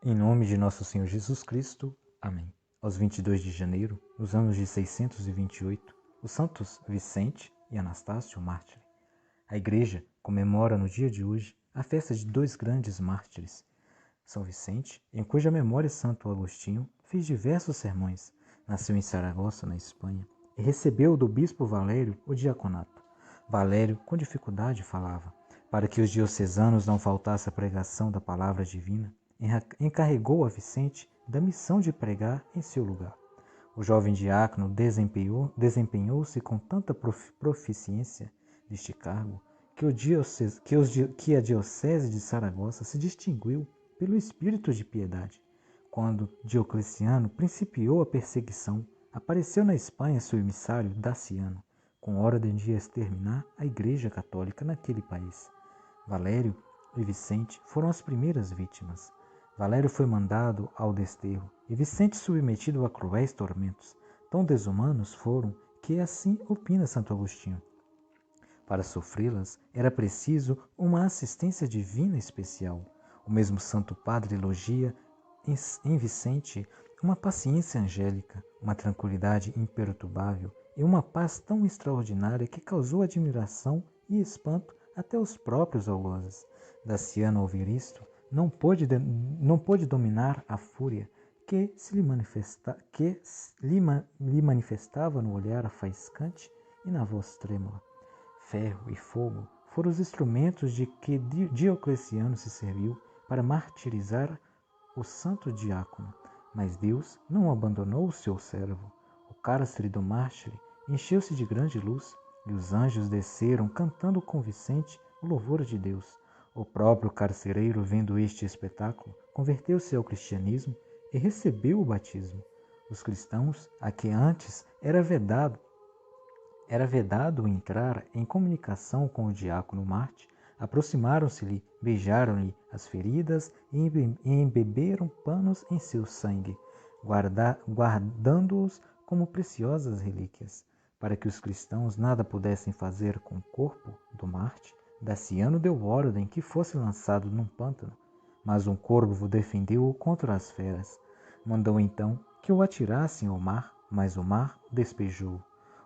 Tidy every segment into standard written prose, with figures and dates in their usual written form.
Em nome de nosso Senhor Jesus Cristo. Amém. Aos 22 de janeiro, nos anos de 628, os santos Vicente e Anastácio, mártire. A Igreja comemora no dia de hoje a festa de dois grandes mártires. São Vicente, em cuja memória Santo Agostinho fez diversos sermões, nasceu em Saragossa, na Espanha, e recebeu do bispo Valério o diaconato. Valério, com dificuldade, falava, para que os diocesanos não faltasse a pregação da palavra divina, encarregou a Vicente da missão de pregar em seu lugar. O jovem diácono desempenhou-se com tanta proficiência deste cargo que a diocese de Saragossa se distinguiu pelo espírito de piedade. Quando Diocleciano principiou a perseguição, apareceu na Espanha seu emissário Daciano, com ordem de exterminar a Igreja Católica naquele país. Valério e Vicente foram as primeiras vítimas. Valério foi mandado ao desterro e Vicente submetido a cruéis tormentos. Tão desumanos foram que assim opina Santo Agostinho. Para sofrê-las era preciso uma assistência divina especial. O mesmo Santo Padre elogia em Vicente uma paciência angélica, uma tranquilidade imperturbável e uma paz tão extraordinária que causou admiração e espanto até os próprios algozes. Daciano, ao ouvir isto, não pôde dominar a fúria que lhe manifestava no olhar faiscante e na voz trêmula. Ferro e fogo foram os instrumentos de que Diocleciano se serviu para martirizar o santo diácono, mas Deus não abandonou o seu servo. O cárcere do mártire encheu-se de grande luz e os anjos desceram cantando com Vicente o louvor de Deus. O próprio carcereiro, vendo este espetáculo, converteu-se ao cristianismo e recebeu o batismo. Os cristãos, a que antes era vedado entrar em comunicação com o diácono mártir, aproximaram-se-lhe, beijaram-lhe as feridas e embeberam panos em seu sangue, guardando-os como preciosas relíquias. Para que os cristãos nada pudessem fazer com o corpo do mártir, Daciano deu ordem que fosse lançado num pântano, mas um corvo defendeu-o contra as feras. Mandou então que o atirassem ao mar, mas o mar o despejou.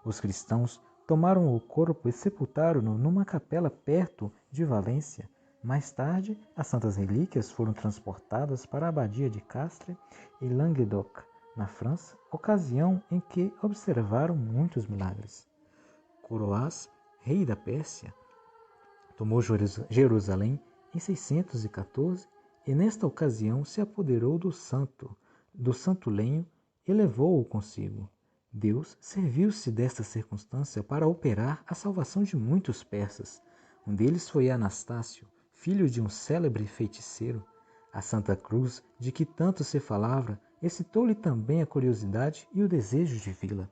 Os cristãos tomaram o corpo e sepultaram-no numa capela perto de Valência. Mais tarde, as santas relíquias foram transportadas para a abadia de Castres e Languedoc, na França, ocasião em que observaram muitos milagres. Coroas, rei da Pérsia, tomou Jerusalém em 614 e nesta ocasião se apoderou do santo lenho e levou-o consigo. Deus serviu-se desta circunstância para operar a salvação de muitos persas. Um deles foi Anastácio, filho de um célebre feiticeiro. A Santa Cruz, de que tanto se falava, excitou-lhe também a curiosidade e o desejo de vê-la.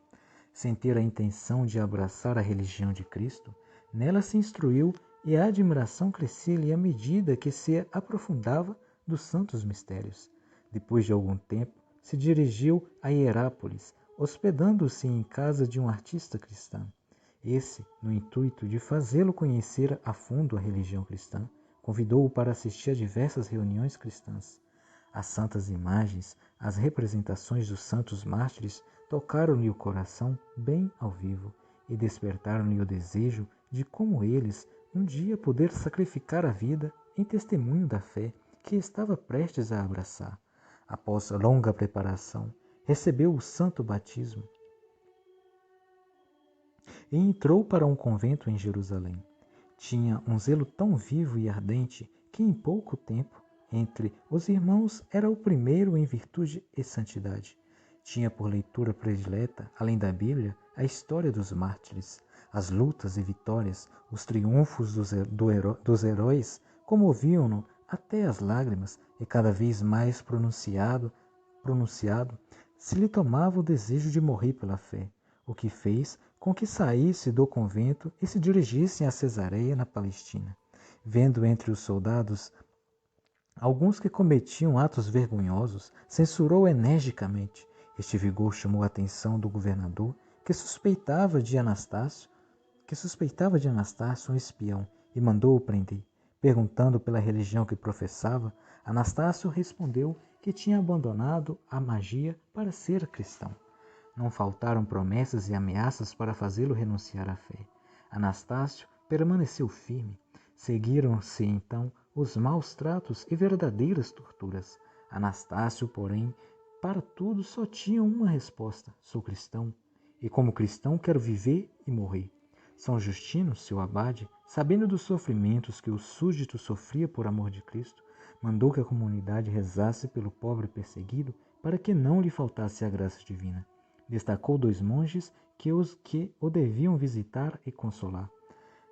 Sem ter a intenção de abraçar a religião de Cristo, nela se instruiu e a admiração crescia-lhe à medida que se aprofundava dos santos mistérios. Depois de algum tempo, se dirigiu a Hierápolis, hospedando-se em casa de um artista cristão. Esse, no intuito de fazê-lo conhecer a fundo a religião cristã, convidou-o para assistir a diversas reuniões cristãs. As santas imagens, as representações dos santos mártires tocaram-lhe o coração bem ao vivo e despertaram-lhe o desejo de, como eles, um dia poder sacrificar a vida em testemunho da fé que estava prestes a abraçar. Após longa preparação, recebeu o santo batismo e entrou para um convento em Jerusalém. Tinha um zelo tão vivo e ardente que em pouco tempo, entre os irmãos, era o primeiro em virtude e santidade. Tinha por leitura predileta, além da Bíblia, a história dos mártires. As lutas e vitórias, os triunfos dos heróis comoviam-no até as lágrimas e cada vez mais pronunciado se lhe tomava o desejo de morrer pela fé, o que fez com que saísse do convento e se dirigisse a Cesareia, na Palestina. Vendo entre os soldados alguns que cometiam atos vergonhosos, censurou energicamente. Este vigor chamou a atenção do governador, que suspeitava de Anastácio um espião, e mandou-o prender. Perguntando pela religião que professava, Anastácio respondeu que tinha abandonado a magia para ser cristão. Não faltaram promessas e ameaças para fazê-lo renunciar à fé. Anastácio permaneceu firme. Seguiram-se então os maus tratos e verdadeiras torturas. Anastácio, porém, para tudo só tinha uma resposta: sou cristão, e como cristão quero viver e morrer. São Justino, seu abade, sabendo dos sofrimentos que o súdito sofria por amor de Cristo, mandou que a comunidade rezasse pelo pobre perseguido para que não lhe faltasse a graça divina. Destacou 2 monges que o deviam visitar e consolar.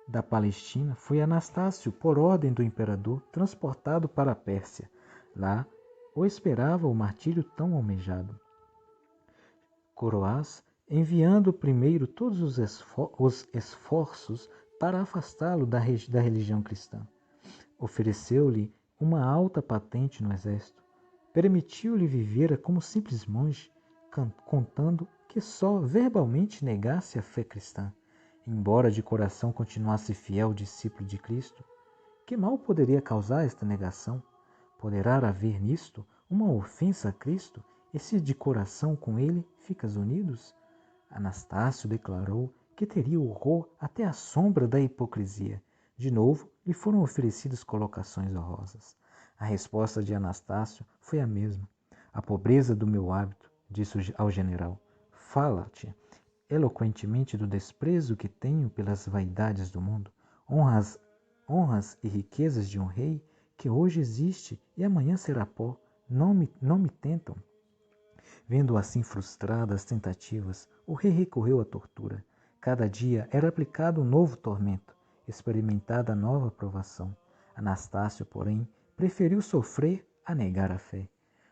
Da Palestina foi Anastácio, por ordem do imperador, transportado para a Pérsia. Lá o esperava o martírio tão almejado. Coroás, enviando primeiro todos os esforços para afastá-lo da religião cristã, ofereceu-lhe uma alta patente no exército, permitiu-lhe viver como simples monge, contando que só verbalmente negasse a fé cristã, embora de coração continuasse fiel discípulo de Cristo. Que mal poderia causar esta negação? Poderá haver nisto uma ofensa a Cristo, e se de coração com ele ficas unidos? Anastácio declarou que teria horror até à sombra da hipocrisia. De novo, lhe foram oferecidas colocações honrosas. A resposta de Anastácio foi a mesma. A pobreza do meu hábito, disse ao general, fala-te eloquentemente do desprezo que tenho pelas vaidades do mundo, honras e riquezas de um rei que hoje existe e amanhã será pó, não me tentam. Vendo assim frustradas as tentativas, o rei recorreu à tortura. Cada dia era aplicado um novo tormento, experimentada nova provação. Anastácio, porém, preferiu sofrer a negar a fé.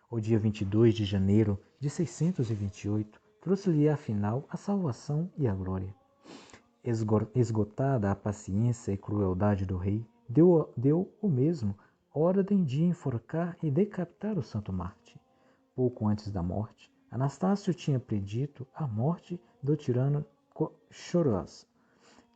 O dia 22 de janeiro de 628 trouxe-lhe afinal a salvação e a glória. Esgotada a paciência e crueldade do rei, deu o mesmo ordem de enforcar e decapitar o santo Marte. Pouco antes da morte, Anastácio tinha predito a morte do tirano Choroas.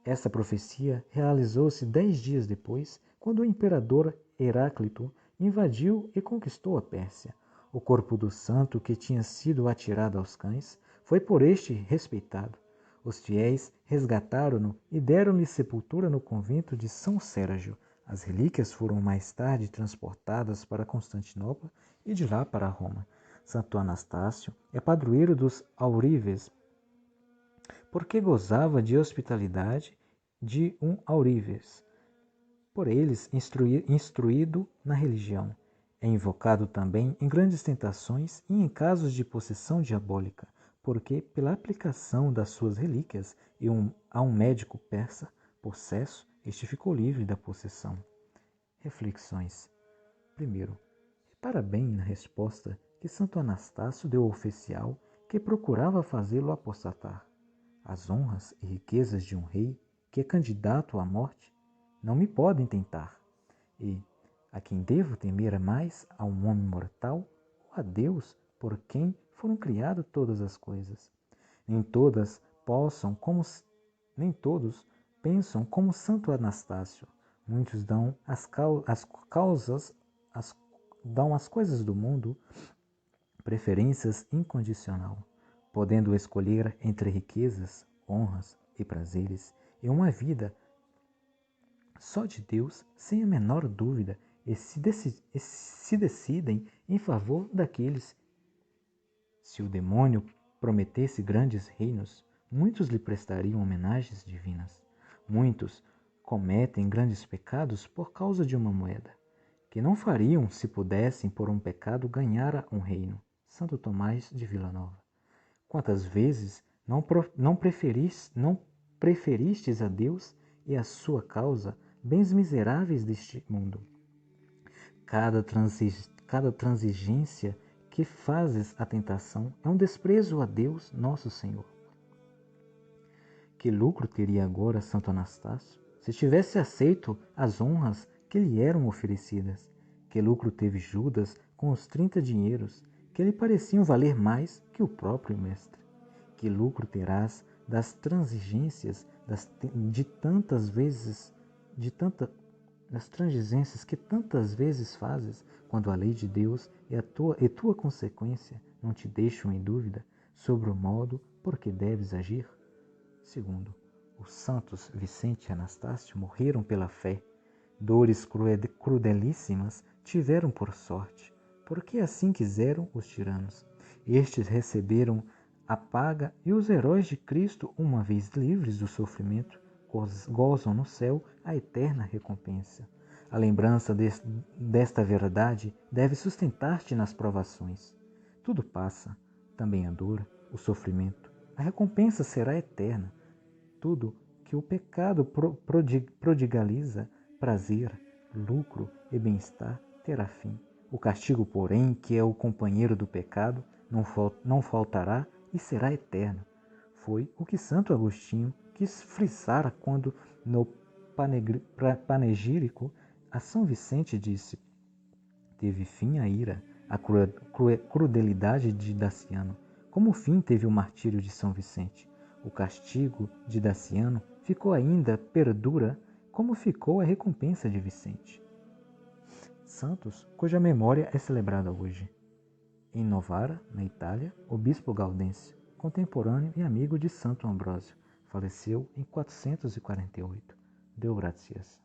Esta profecia realizou-se 10 dias depois, quando o imperador Heráclito invadiu e conquistou a Pérsia. O corpo do santo, que tinha sido atirado aos cães, foi por este respeitado. Os fiéis resgataram-no e deram-lhe sepultura no convento de São Sérgio. As relíquias foram mais tarde transportadas para Constantinopla e de lá para Roma. Santo Anastácio é padroeiro dos Aurives, porque gozava de hospitalidade de um Aurives, por eles instruído na religião. É invocado também em grandes tentações e em casos de possessão diabólica, porque, pela aplicação das suas relíquias a um médico persa possesso, este ficou livre da possessão. Reflexões. Primeiro, repara bem na resposta que Santo Anastácio deu ao oficial que procurava fazê-lo apostatar. As honras e riquezas de um rei que é candidato à morte não me podem tentar. E a quem devo temer mais, a um homem mortal ou a Deus, por quem foram criadas todas as coisas? Nem todos pensam como Santo Anastácio. Muitos dão às coisas do mundo preferências incondicional, podendo escolher entre riquezas, honras e prazeres e uma vida só de Deus, sem a menor dúvida, e se decidem em favor daqueles. Se o demônio prometesse grandes reinos, muitos lhe prestariam homenagens divinas. Muitos cometem grandes pecados por causa de uma moeda, que não fariam se pudessem por um pecado ganhar um reino. Santo Tomás de Vilanova. Quantas vezes não preferistes a Deus e a sua causa bens miseráveis deste mundo? Cada transigência que fazes à tentação é um desprezo a Deus, nosso Senhor. Que lucro teria agora Santo Anastácio se tivesse aceito as honras que lhe eram oferecidas? Que lucro teve Judas com os 30 dinheiros, que lhe pareciam valer mais que o próprio mestre? Que lucro terás das transigências de tantas nas transigências que tantas vezes fazes, quando a lei de Deus e tua consequência não te deixam em dúvida sobre o modo por que deves agir? Segundo, os santos Vicente e Anastácio morreram pela fé. Dores crudelíssimas tiveram por sorte, porque assim quiseram os tiranos. Estes receberam a paga e os heróis de Cristo, uma vez livres do sofrimento, gozam no céu a eterna recompensa. A lembrança desta verdade deve sustentar-te nas provações. Tudo passa, também a dor, o sofrimento. A recompensa será eterna. Tudo que o pecado prodigaliza, prazer, lucro e bem-estar, terá fim. O castigo, porém, que é o companheiro do pecado, não faltará e será eterno. Foi o que Santo Agostinho quis frisar quando, no panegírico a São Vicente, disse: teve fim a ira, a crudelidade de Daciano, como fim teve o martírio de São Vicente. O castigo de Daciano ficou ainda, perdura, como ficou a recompensa de Vicente. Santos, cuja memória é celebrada hoje. Em Novara, na Itália, o bispo Gaudêncio, contemporâneo e amigo de Santo Ambrósio, faleceu em 448. Deu graças.